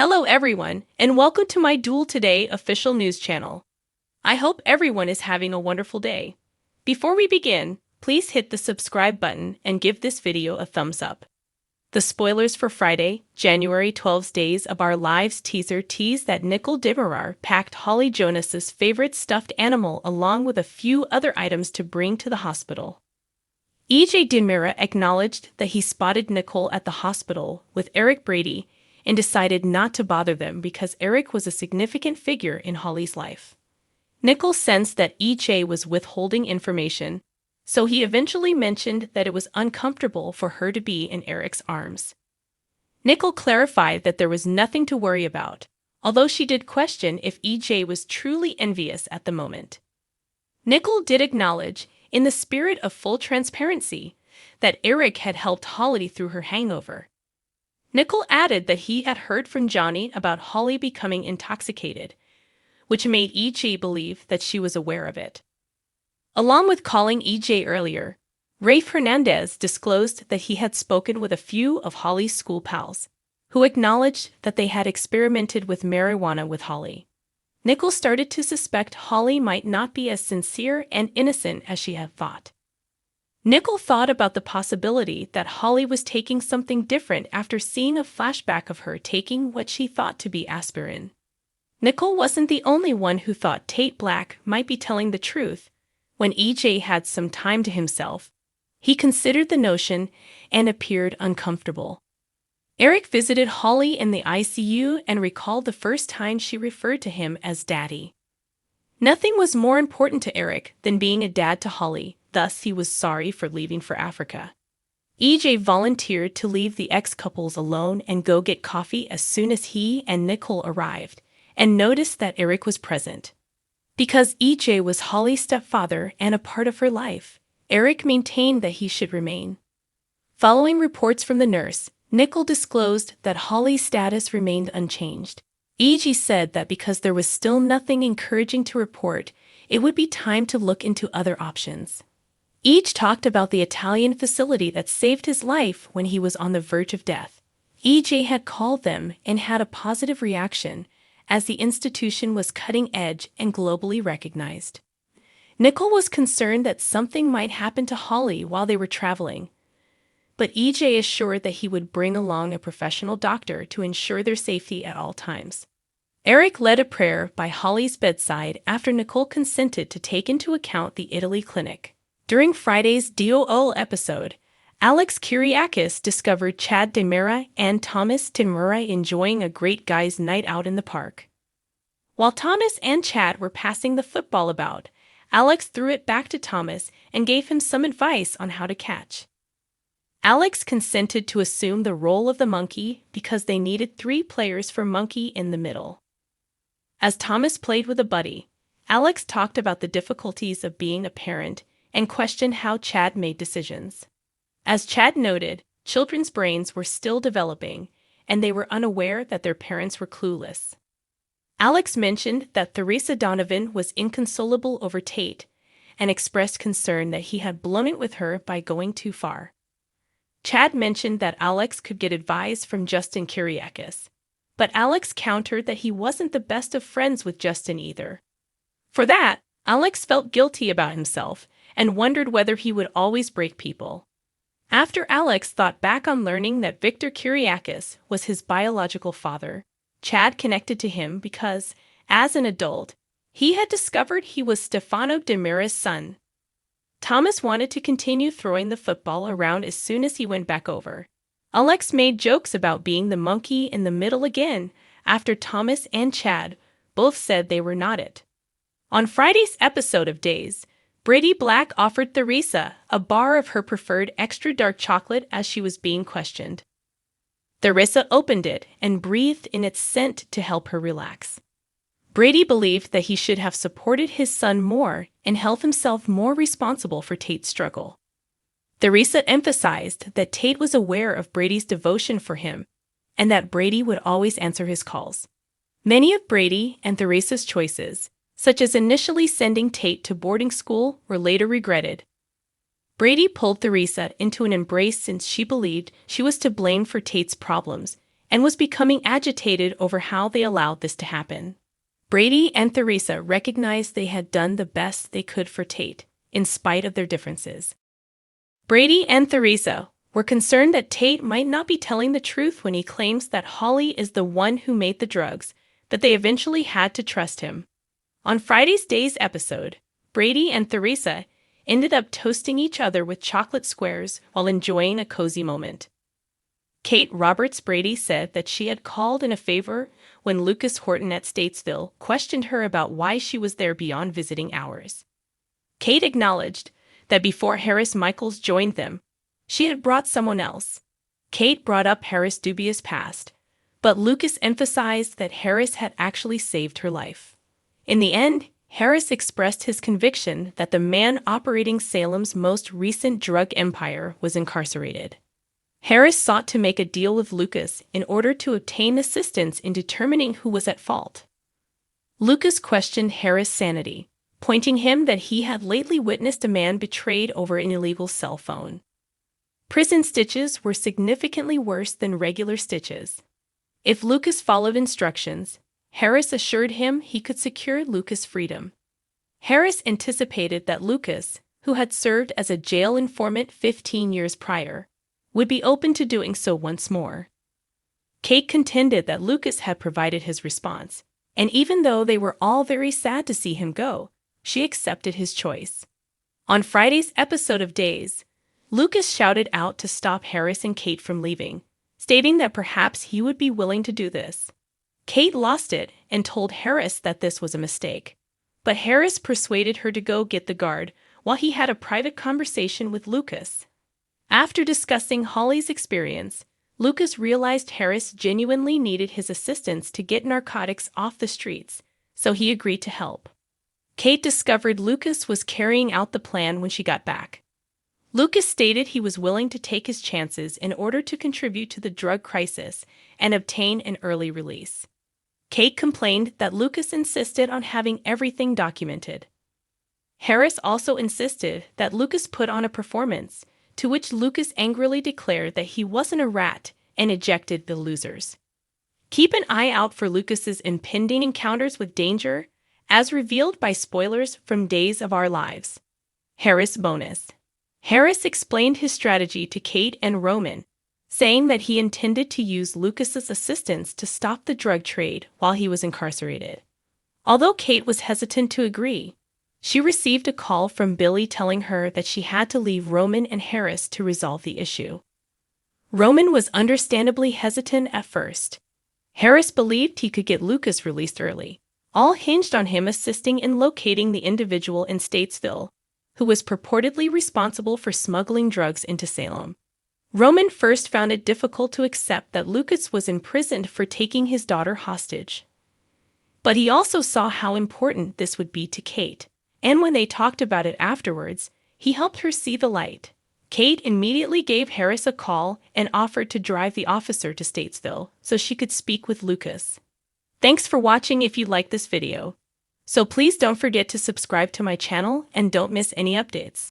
Hello everyone, and welcome to my Duel Today official news channel. I hope everyone is having a wonderful day. Before we begin, please hit the subscribe button and give this video a thumbs up. The spoilers for Friday, January 12's Days of Our Lives teaser tease that Nicole packed Holly Jonas's favorite stuffed animal along with a few other items to bring to the hospital. EJ Demira acknowledged that he spotted Nicole at the hospital with Eric Brady and decided not to bother them because Eric was a significant figure in Holly's life. Nicole sensed that EJ was withholding information, so he eventually mentioned that it was uncomfortable for her to be in Eric's arms. Nicole clarified that there was nothing to worry about, although she did question if EJ was truly envious at the moment. Nicole did acknowledge, in the spirit of full transparency, that Eric had helped Holly through her hangover. Nicole added that he had heard from Johnny about Holly becoming intoxicated, which made EJ believe that she was aware of it. Along with calling EJ earlier, Rafe Hernandez disclosed that he had spoken with a few of Holly's school pals, who acknowledged that they had experimented with marijuana with Holly. Nicole started to suspect Holly might not be as sincere and innocent as she had thought. Nicole thought about the possibility that Holly was taking something different after seeing a flashback of her taking what she thought to be aspirin. Nicole wasn't the only one who thought Tate Black might be telling the truth. When EJ had some time to himself, he considered the notion and appeared uncomfortable. Eric visited Holly in the ICU and recalled the first time she referred to him as Daddy. Nothing was more important to Eric than being a dad to Holly. Thus, he was sorry for leaving for Africa. EJ volunteered to leave the ex-couples alone and go get coffee as soon as he and Nicole arrived, and noticed that Eric was present. Because EJ was Holly's stepfather and a part of her life, Eric maintained that he should remain. Following reports from the nurse, Nicole disclosed that Holly's status remained unchanged. EJ said that because there was still nothing encouraging to report, it would be time to look into other options. Each talked about the Italian facility that saved his life when he was on the verge of death. EJ had called them and had a positive reaction, as the institution was cutting edge and globally recognized. Nicole was concerned that something might happen to Holly while they were traveling, but EJ assured that he would bring along a professional doctor to ensure their safety at all times. Eric led a prayer by Holly's bedside after Nicole consented to take into account the Italy clinic. During Friday's DOL episode, Alex Kyriakis discovered Chad Demira and Thomas Timura enjoying a great guys' night out in the park. While Thomas and Chad were passing the football about, Alex threw it back to Thomas and gave him some advice on how to catch. Alex consented to assume the role of the monkey because they needed 3 players for monkey in the middle. As Thomas played with a buddy, Alex talked about the difficulties of being a parent and questioned how Chad made decisions. As Chad noted, children's brains were still developing, and they were unaware that their parents were clueless. Alex mentioned that Theresa Donovan was inconsolable over Tate and expressed concern that he had blown it with her by going too far. Chad mentioned that Alex could get advice from Justin Kyriakis, but Alex countered that he wasn't the best of friends with Justin either. For that, Alex felt guilty about himself and wondered whether he would always break people. After Alex thought back on learning that Victor Kyriakis was his biological father, Chad connected to him because, as an adult, he had discovered he was Stefano Demira's son. Thomas wanted to continue throwing the football around as soon as he went back over. Alex made jokes about being the monkey in the middle again after Thomas and Chad both said they were not it. On Friday's episode of Days, Brady Black offered Theresa a bar of her preferred extra dark chocolate as she was being questioned. Theresa opened it and breathed in its scent to help her relax. Brady believed that he should have supported his son more and held himself more responsible for Tate's struggle. Theresa emphasized that Tate was aware of Brady's devotion for him and that Brady would always answer his calls. Many of Brady and Theresa's choices, such as initially sending Tate to boarding school, were later regretted. Brady pulled Theresa into an embrace since she believed she was to blame for Tate's problems and was becoming agitated over how they allowed this to happen. Brady and Theresa recognized they had done the best they could for Tate, in spite of their differences. Brady and Theresa were concerned that Tate might not be telling the truth when he claims that Holly is the one who made the drugs, but they eventually had to trust him. On Friday's Days episode, Brady and Theresa ended up toasting each other with chocolate squares while enjoying a cozy moment. Kate Roberts Brady said that she had called in a favor when Lucas Horton at Statesville questioned her about why she was there beyond visiting hours. Kate acknowledged that before Harris Michaels joined them, she had brought someone else. Kate brought up Harris' dubious past, but Lucas emphasized that Harris had actually saved her life. In the end, Harris expressed his conviction that the man operating Salem's most recent drug empire was incarcerated. Harris sought to make a deal with Lucas in order to obtain assistance in determining who was at fault. Lucas questioned Harris' sanity, pointing him that he had lately witnessed a man betrayed over an illegal cell phone. Prison stitches were significantly worse than regular stitches. If Lucas followed instructions, Harris assured him he could secure Lucas' freedom. Harris anticipated that Lucas, who had served as a jail informant 15 years prior, would be open to doing so once more. Kate contended that Lucas had provided his response, and even though they were all very sad to see him go, she accepted his choice. On Friday's episode of Days, Lucas shouted out to stop Harris and Kate from leaving, stating that perhaps he would be willing to do this. Kate lost it and told Harris that this was a mistake, but Harris persuaded her to go get the guard while he had a private conversation with Lucas. After discussing Holly's experience, Lucas realized Harris genuinely needed his assistance to get narcotics off the streets, so he agreed to help. Kate discovered Lucas was carrying out the plan when she got back. Lucas stated he was willing to take his chances in order to contribute to the drug crisis and obtain an early release. Kate complained that Lucas insisted on having everything documented. Harris also insisted that Lucas put on a performance, to which Lucas angrily declared that he wasn't a rat and ejected the losers. Keep an eye out for Lucas's impending encounters with danger, as revealed by spoilers from Days of Our Lives. Harris bonus. Harris explained his strategy to Kate and Roman, saying that he intended to use Lucas's assistance to stop the drug trade while he was incarcerated. Although Kate was hesitant to agree, she received a call from Billy telling her that she had to leave Roman and Harris to resolve the issue. Roman was understandably hesitant at first. Harris believed he could get Lucas released early. All hinged on him assisting in locating the individual in Statesville, who was purportedly responsible for smuggling drugs into Salem. Roman first found it difficult to accept that Lucas was imprisoned for taking his daughter hostage. But he also saw how important this would be to Kate, and when they talked about it afterwards, he helped her see the light. Kate immediately gave Harris a call and offered to drive the officer to Statesville so she could speak with Lucas. Thanks for watching if you liked this video. So please don't forget to subscribe to my channel and don't miss any updates.